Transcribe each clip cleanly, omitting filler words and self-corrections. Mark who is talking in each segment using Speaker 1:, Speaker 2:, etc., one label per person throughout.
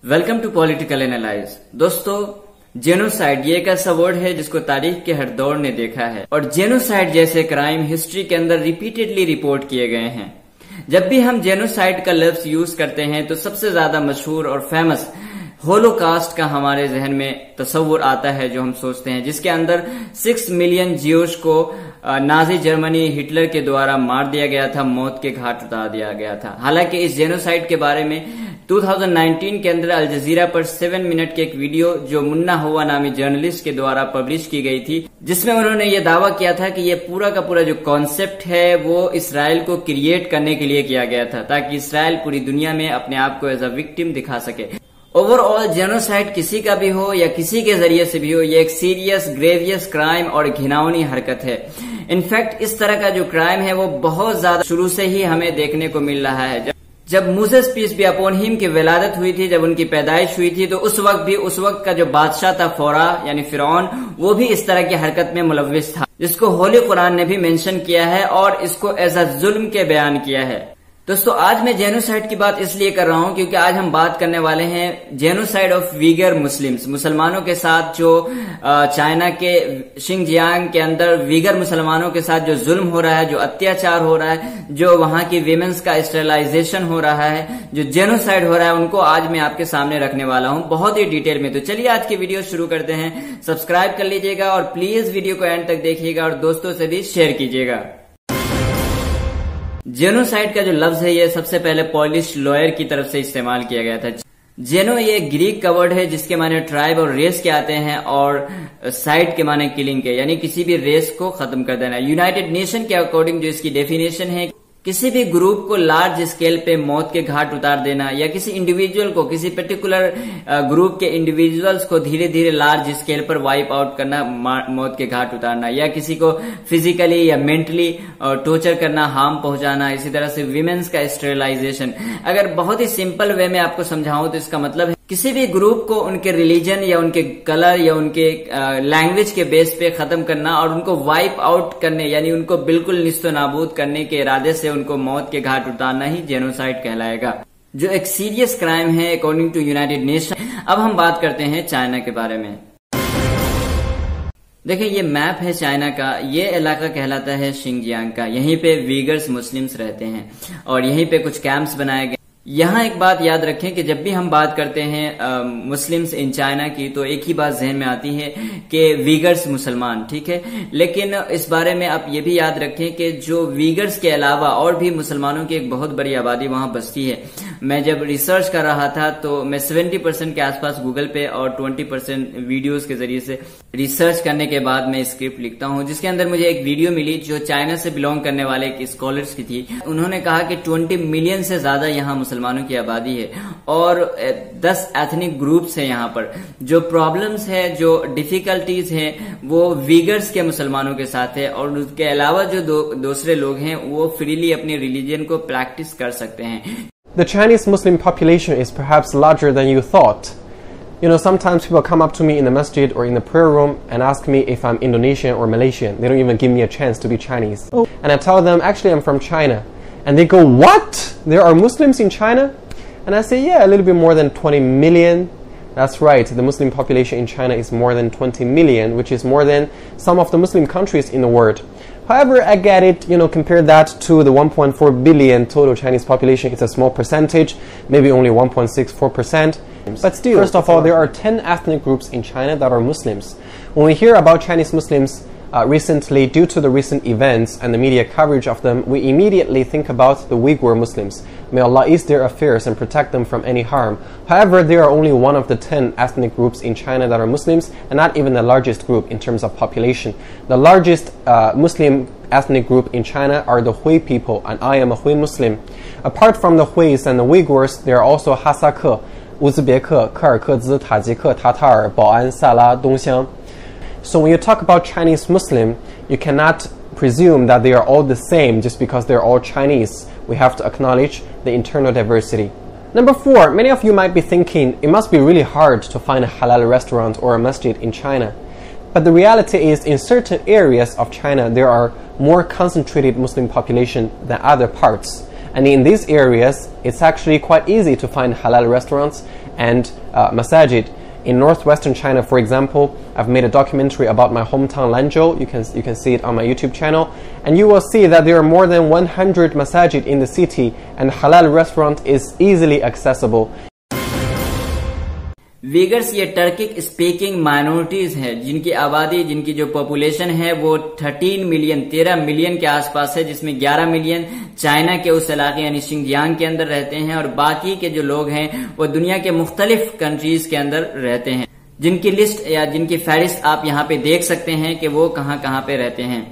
Speaker 1: Welcome to political analyse. दोस्तों, genocide ये एक ऐसा वर्ड है जिसको तारीख के हर दौर ने देखा है और जेनोसाइड जैसे क्राइम हिस्ट्री के अंदर रिपीटेडली रिपोर्ट किए गए हैं। जब भी हम जेनोसाइड का लफ्ज यूज करते हैं तो सबसे ज्यादा मशहूर और फेमस होलोकास्ट का हमारे जहन में तस्वुर आता है, जो हम सोचते हैं, जिसके अंदर 6 मिलियन जियोस को नाजी जर्मनी हिटलर के द्वारा मार दिया गया था, मौत के घाट उतार दिया गया था। हालांकि इस जेनोसाइड के बारे में 2019 के अंदर अल जजीरा पर 7 मिनट की एक वीडियो जो मुन्ना हुआ नामी जर्नलिस्ट के द्वारा पब्लिश की गई थी, जिसमें उन्होंने ये दावा किया था कि ये पूरा का पूरा जो कॉन्सेप्ट है वो इसराइल को क्रिएट करने के लिए किया गया था, ताकि इसराइल पूरी दुनिया में अपने आप को एज अ विक्टिम दिखा सके। ओवरऑल जेनोसाइड किसी का भी हो या किसी के जरिए से भी हो, ये एक सीरियस ग्रेवियस क्राइम और घिनौनी हरकत है। इनफैक्ट इस तरह का जो क्राइम है वो बहुत ज्यादा शुरू से ही हमें देखने को मिल रहा है। जब मूसेस पीस बी अपॉन हिम की विलादत हुई थी, जब उनकी पैदाइश हुई थी, तो उस वक्त का जो बादशाह था फौरा यानी फिरौन, वो भी इस तरह की हरकत में मुलव्विस था, जिसको होली कुरान ने भी मेंशन किया है और इसको एज अ जुल्म के बयान किया है। दोस्तों, आज मैं जेनोसाइड की बात इसलिए कर रहा हूं क्योंकि आज हम बात करने वाले हैं जेनोसाइड ऑफ वीगर मुस्लिम्स, मुसलमानों के साथ जो चाइना के शिंगजियांग के अंदर वीगर मुसलमानों के साथ जो जुल्म हो रहा है, जो अत्याचार हो रहा है, जो वहां की विमेन्स का स्टरलाइजेशन हो रहा है, जो जेनोसाइड हो रहा है, उनको आज मैं आपके सामने रखने वाला हूं बहुत ही डिटेल में। तो चलिए आज की वीडियो शुरू करते हैं। सब्सक्राइब कर लीजिएगा और प्लीज वीडियो को एंड तक देखिएगा और दोस्तों से भी शेयर कीजिएगा। जेनोसाइड का जो लफ्ज है ये सबसे पहले पॉलिश लॉयर की तरफ से इस्तेमाल किया गया था। जेनो ये ग्रीक का वर्ड है जिसके माने ट्राइब और रेस के आते हैं और साइड के माने किलिंग के, यानी किसी भी रेस को खत्म कर देना। यूनाइटेड नेशन के अकॉर्डिंग जो इसकी डेफिनेशन है, किसी भी ग्रुप को लार्ज स्केल पे मौत के घाट उतार देना या किसी इंडिविजुअल को, किसी पर्टिकुलर ग्रुप के इंडिविजुअल्स को धीरे धीरे लार्ज स्केल पर वाइप आउट करना, मौत के घाट उतारना, या किसी को फिजिकली या मेंटली टॉर्चर करना, हार्म पहुंचाना। इसी तरह से विमेन्स का स्टेरिलाइजेशन। अगर बहुत ही सिंपल वे में आपको समझाऊं तो इसका मतलब है किसी भी ग्रुप को उनके रिलीजन या उनके कलर या उनके लैंग्वेज के बेस पे खत्म करना और उनको वाइप आउट करने, यानी उनको बिल्कुल निस्तो नाबूद करने के इरादे से उनको मौत के घाट उतारना ही जेनोसाइड कहलाएगा, जो एक सीरियस क्राइम है अकॉर्डिंग टू यूनाइटेड नेशन। अब हम बात करते हैं चाइना के बारे में। देखिए, ये मैप है चाइना का। ये इलाका कहलाता है शिंगजियांग का। यहीं पे वीगर्स मुस्लिम्स रहते हैं और यहीं पे कुछ कैंप्स बनाए गए। यहाँ एक बात याद रखें कि जब भी हम बात करते हैं मुस्लिम्स इन चाइना की, तो एक ही बात जहन में आती है कि वीगर्स मुसलमान, ठीक है। लेकिन इस बारे में आप ये भी याद रखें कि जो वीगर्स के अलावा और भी मुसलमानों की एक बहुत बड़ी आबादी वहां बसती है। मैं जब रिसर्च कर रहा था तो मैं 70% के आसपास गूगल पे और 20% वीडियोस के जरिए से रिसर्च करने के बाद मैं स्क्रिप्ट लिखता हूँ, जिसके अंदर मुझे एक वीडियो मिली जो चाइना से बिलोंग करने वाले एक स्कॉलर्स की थी। उन्होंने कहा कि 20 मिलियन से ज्यादा यहाँ मुसलमानों की आबादी है और 10 एथनिक ग्रुप्स है यहाँ पर। जो प्रॉब्लम्स है, जो डिफिकल्टीज है, वो वीगर्स के मुसलमानों के साथ है और उसके अलावा जो दूसरे लोग हैं वो फ्रीली अपने रिलीजन को प्रैक्टिस कर सकते हैं।
Speaker 2: The Chinese Muslim population is perhaps larger than you thought. You know, sometimes people come up to me in the masjid or in the prayer room and ask me if I'm Indonesian or Malaysian. They don't even give me a chance to be Chinese. And I tell them, actually, I'm from China. And they go, what? There are Muslims in China? And I say, yeah, a little bit more than 20 million. That's right, the Muslim population in China is more than 20 million, which is more than some of the Muslim countries in the world. However, I get it, you know, compare that to the 1.4 billion total Chinese population, it's a small percentage, maybe only 1.64%. But still, first of all, there are 10 ethnic groups in China that are Muslims. When we hear about Chinese Muslims recently, due to the recent events and the media coverage of them, we immediately think about the Uyghur Muslims. May Allah ease their affairs and protect them from any harm. However, they are only one of the 10 ethnic groups in China that are Muslims, and not even the largest group in terms of population. The largest Muslim ethnic group in China are the Hui people, and I am a Hui Muslim. Apart from the Huis and the Uyghurs, there are also Hasaka, Uzbek, Karakurz, Tajik, Tatar, Bao'an, Sala, Dongxiang. So when you talk about Chinese Muslim, you cannot presume that they are all the same just because they're all Chinese. We have to acknowledge the internal diversity. Number 4, many of you might be thinking it must be really hard to find a halal restaurant or a masjid in China. But the reality is, in certain areas of China, there are more concentrated Muslim population than other parts. And in these areas, it's actually quite easy to find halal restaurants and masajid. In northwestern China, for example, I've made a documentary about my hometown Lanzhou. You can see it on my YouTube channel, and you will see that there are more than 100 masajid in the city, and halal restaurant is easily accessible.
Speaker 1: वीगर्स ये Turkic speaking minorities है जिनकी आबादी, जिनकी जो population है वो 13 million के आसपास है, जिसमें 11 मिलियन चाइना के उस इलाके यानी शिंजियांग के अंदर रहते हैं और बाकी के जो लोग हैं वो दुनिया के मुख्तलिफ कंट्रीज के अंदर रहते हैं, जिनकी लिस्ट या जिनकी फहरिस्त आप यहाँ पे देख सकते हैं कि वो कहाँ कहाँ पे रहते हैं।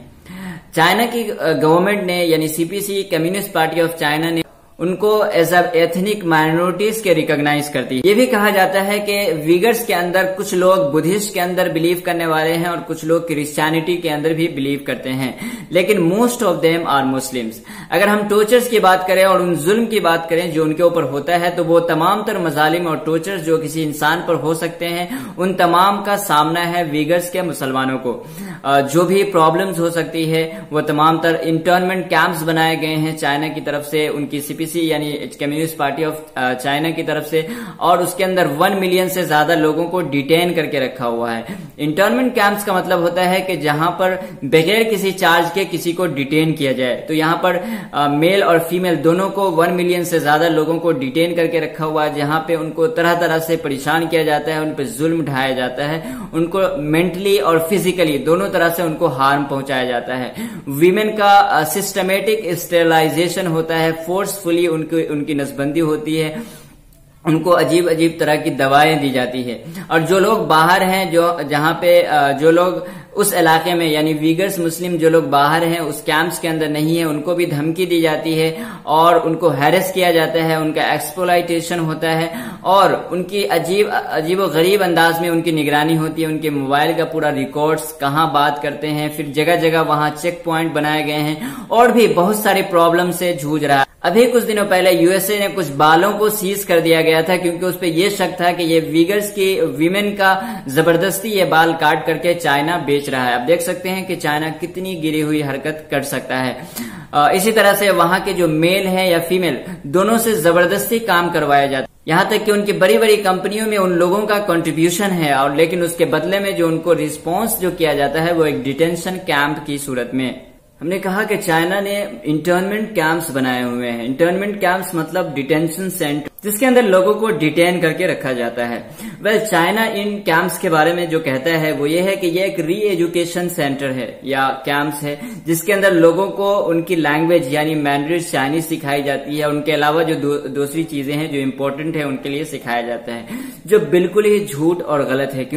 Speaker 1: चाइना की गवर्नमेंट ने यानी CPC communist party of China ने उनको एज एथनिक माइनॉरिटीज के रिकॉग्नाइज करती है। ये भी कहा जाता है कि वीगर्स के अंदर कुछ लोग बुद्धिस्ट के अंदर बिलीव करने वाले हैं और कुछ लोग क्रिश्चियनिटी के अंदर भी बिलीव करते हैं, लेकिन most of them are Muslims. अगर हम टॉर्चर्स की बात करें और उन जुल्म की बात करें जो उनके ऊपर होता है, तो वो तमाम तर मजालिम और टॉर्चर्स जो किसी इंसान पर हो सकते हैं उन तमाम का सामना है वीगर्स के मुसलमानों को। जो भी प्रॉब्लम्स हो सकती है वो तमाम तर इंटर्नमेंट कैंप्स बनाए गए हैं चाइना की तरफ से, उनकी सीपीसी यानी कम्युनिस्ट पार्टी ऑफ चाइना की तरफ से, और उसके अंदर 1 मिलियन से ज्यादा लोगों को डिटेन करके रखा हुआ है। इंटर्नमेंट कैंप्स का मतलब होता है कि जहां पर बगैर किसी चार्ज के किसी को डिटेन किया जाए। तो यहाँ पर मेल और फीमेल दोनों को 1 मिलियन से ज्यादा लोगों को डिटेन करके रखा हुआ है, जहां पे उनको तरह तरह से परेशान किया जाता है, उन पर जुल्म ढाया जाता है, उनको मेंटली और फिजिकली दोनों तरह से उनको हार्म पहुंचाया जाता है। वीमेन का सिस्टमेटिक स्टेरिलाइजेशन होता है, फोर्सफुली उनकी नसबंदी होती है, उनको अजीब अजीब तरह की दवाएं दी जाती है। और जो लोग बाहर हैं, जहां पे जो लोग उस इलाके में यानी वीगर्स मुस्लिम जो लोग बाहर हैं उस कैंप्स के अंदर नहीं है, उनको भी धमकी दी जाती है और उनको हैरेस किया जाता है, उनका एक्सप्लॉयटेशन होता है और उनकी अजीब व गरीब अंदाज में उनकी निगरानी होती है। उनके मोबाइल का पूरा रिकॉर्ड्स, कहाँ बात करते हैं, फिर जगह जगह वहां चेक पॉइंट बनाए गए हैं और भी बहुत सारे प्रॉब्लम से जूझ रहा है। अभी कुछ दिनों पहले यूएसए ने कुछ बालों को सीज कर दिया गया था क्योंकि उस पर यह शक था कि ये वीगर्स की वीमेन का जबरदस्ती ये बाल काट करके चाइना बेच रहा है। आप देख सकते हैं कि चाइना कितनी गिरी हुई हरकत कर सकता है। इसी तरह से वहां के जो मेल है या फीमेल दोनों से जबरदस्ती काम करवाया जाता है, यहाँ तक कि उनकी बड़ी बड़ी कंपनियों में उन लोगों का कंट्रीब्यूशन है और लेकिन उसके बदले में जो उनको रिस्पॉन्स जो किया जाता है वो एक डिटेंशन कैंप की सूरत में। हमने कहा कि चाइना ने इंटर्नमेंट कैंप्स बनाए हुए हैं। इंटर्नमेंट कैंप्स मतलब डिटेंशन सेंटर, जिसके अंदर लोगों को डिटेन करके रखा जाता है। चाइना इन कैंप्स के बारे में जो कहता है वो ये है कि ये एक री एजुकेशन सेंटर है या कैंप्स है, जिसके अंदर लोगों को उनकी लैंग्वेज यानी मैंड्रिन चाइनीज सिखाई जाती है। उनके अलावा जो दूसरी चीजें हैं जो इम्पोर्टेंट है उनके लिए सिखाया जाता है, जो बिल्कुल ही झूठ और गलत है।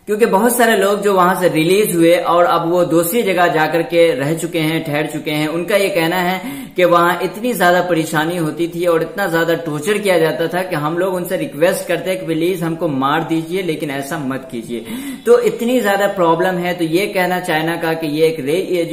Speaker 1: क्योंकि बहुत सारे लोग जो वहां से रिलीज हुए और अब वो दूसरी जगह जाकर के रह चुके हैं, ठहर चुके हैं, उनका ये कहना है कि वहां इतनी ज्यादा परेशानी होती थी और इतना ज्यादा टॉर्चर किया जाता था कि हम लोग उनसे रिक्वेस्ट करते हैं कि प्लीज हमको मार दीजिए लेकिन ऐसा मत कीजिए। तो इतनी ज्यादा प्रॉब्लम है। तो ये कहना चाइना का कि ये एक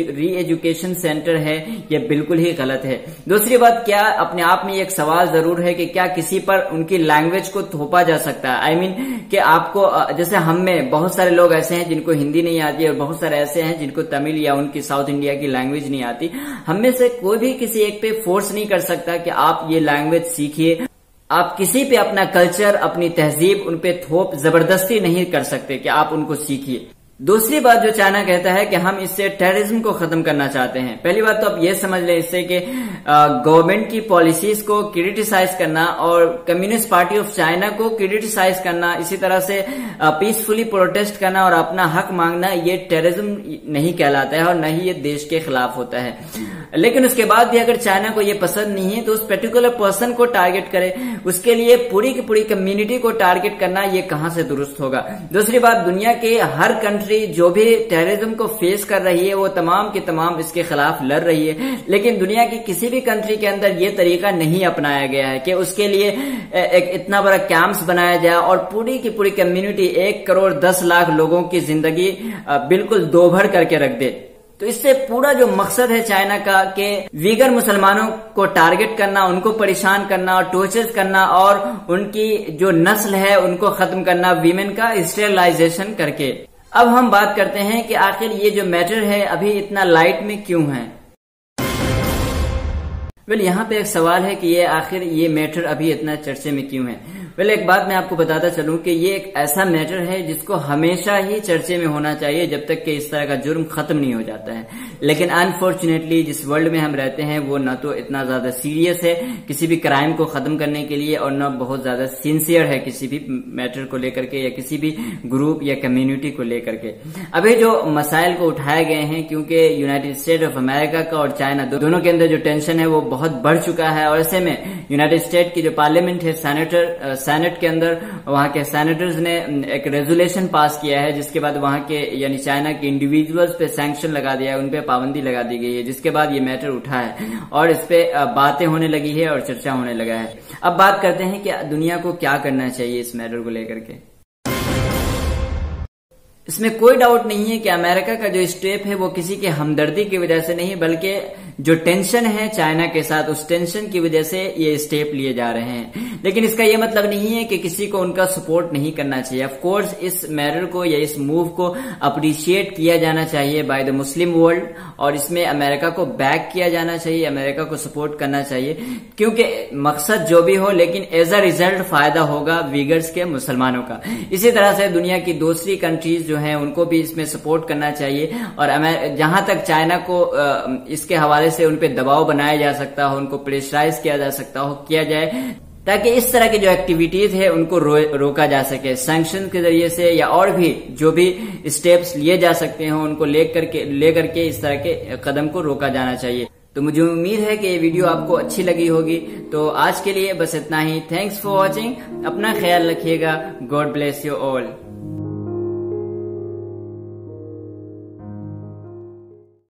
Speaker 1: री एजुकेशन सेंटर है, ये बिल्कुल ही गलत है। दूसरी बात, क्या अपने आप में एक सवाल जरूर है कि क्या किसी पर उनकी लैंग्वेज को थोपा जा सकता है? आई मीन कि आपको, जैसे हम में बहुत सारे लोग ऐसे हैं जिनको हिंदी नहीं आती है और बहुत सारे ऐसे हैं जिनको तमिल या उनकी साउथ इंडिया की लैंग्वेज नहीं आती। हम में से कोई भी किसी एक पे फोर्स नहीं कर सकता कि आप ये लैंग्वेज सीखिए। आप किसी पे अपना कल्चर, अपनी तहजीब उन पे थोप जबरदस्ती नहीं कर सकते कि आप उनको सीखिए। दूसरी बात जो चाइना कहता है कि हम इससे टेररिज्म को खत्म करना चाहते हैं। पहली बात तो आप ये समझ लें इससे कि गवर्नमेंट की पॉलिसीज को क्रिटिसाइज करना और कम्युनिस्ट पार्टी ऑफ चाइना को क्रिटिसाइज करना, इसी तरह से पीसफुली प्रोटेस्ट करना और अपना हक मांगना, ये टेररिज्म नहीं कहलाता है और न ही ये देश के खिलाफ होता है। लेकिन उसके बाद भी अगर चाइना को ये पसंद नहीं है तो उस पर्टिकुलर पर्सन को टारगेट करे, उसके लिए पूरी की पूरी कम्युनिटी को टारगेट करना ये कहां से दुरुस्त होगा। दूसरी बात, दुनिया के हर कंट्री जो भी टेररिज्म को फेस कर रही है वो तमाम की तमाम इसके खिलाफ लड़ रही है, लेकिन दुनिया की किसी भी कंट्री के अंदर ये तरीका नहीं अपनाया गया है कि उसके लिए एक इतना बड़ा कैंप्स बनाया जाए और पूरी की पूरी कम्युनिटी 1 करोड़ 10 लाख लोगों की जिंदगी बिल्कुल दोभर करके रख दे। तो इससे पूरा जो मकसद है चाइना का कि वीगर मुसलमानों को टारगेट करना, उनको परेशान करना और टॉर्चर करना और उनकी जो नस्ल है उनको खत्म करना, वीमेन का स्टेरिलाइजेशन करके। अब हम बात करते हैं कि आखिर ये जो मैटर है अभी इतना लाइट में क्यों है। यहाँ पे एक सवाल है कि ये आखिर ये मैटर अभी इतना चर्चे में क्यों है। वेल, एक बात मैं आपको बताता चलूं कि ये एक ऐसा मैटर है जिसको हमेशा ही चर्चे में होना चाहिए जब तक कि इस तरह का जुर्म खत्म नहीं हो जाता है। लेकिन अनफॉर्चुनेटली जिस वर्ल्ड में हम रहते हैं वो न तो इतना ज्यादा सीरियस है किसी भी क्राइम को खत्म करने के लिए और न बहुत ज्यादा सिंसियर है किसी भी मैटर को लेकर के या किसी भी ग्रुप या कम्युनिटी को लेकर के। अभी जो मसाइल को उठाए गए हैं, क्योंकि यूनाइटेड स्टेट ऑफ अमेरिका का और चाइना दोनों के अंदर जो टेंशन है वो बहुत बढ़ चुका है, और ऐसे में यूनाइटेड स्टेट की जो पार्लियामेंट है, सेनेट के अंदर वहां के सेनेटर्स ने एक रेजोल्यूशन पास किया है, जिसके बाद वहां के यानी चाइना के इंडिविजुअल्स पे सैंक्शन लगा दिया है, उनपे पाबंदी लगा दी गई है, जिसके बाद ये मैटर उठा है और इस पे बातें होने लगी है और चर्चा होने लगा है। अब बात करते हैं कि दुनिया को क्या करना चाहिए इस मैटर को लेकर के। इसमें कोई डाउट नहीं है कि अमेरिका का जो स्टेप है वो किसी के हमदर्दी की वजह से नहीं, बल्कि जो टेंशन है चाइना के साथ उस टेंशन की वजह से ये स्टेप लिए जा रहे हैं। लेकिन इसका ये मतलब नहीं है कि किसी को उनका सपोर्ट नहीं करना चाहिए। ऑफ कोर्स इस मैटर को या इस मूव को अप्रिशिएट किया जाना चाहिए बाय द मुस्लिम वर्ल्ड, और इसमें अमेरिका को बैक किया जाना चाहिए, अमेरिका को सपोर्ट करना चाहिए, क्योंकि मकसद जो भी हो लेकिन एज अ रिजल्ट फायदा होगा वीगर्स के, मुसलमानों का। इसी तरह से दुनिया की दूसरी कंट्रीज जो हैं उनको भी इसमें सपोर्ट करना चाहिए, और जहां तक चाइना को इसके हवाले से उन पे दबाव बनाया जा सकता हो, उनको प्रेशराइज किया जा सकता हो, किया जाए, ताकि इस तरह की जो एक्टिविटीज है उनको रोका जा सके सैंक्शन के जरिए से, या और भी जो भी स्टेप्स लिए जा सकते हो उनको लेकर के इस तरह के कदम को रोका जाना चाहिए। तो मुझे उम्मीद है कि ये वीडियो आपको अच्छी लगी होगी। तो आज के लिए बस इतना ही। Thanks for watching. अपना ख्याल रखिएगा। God bless you all.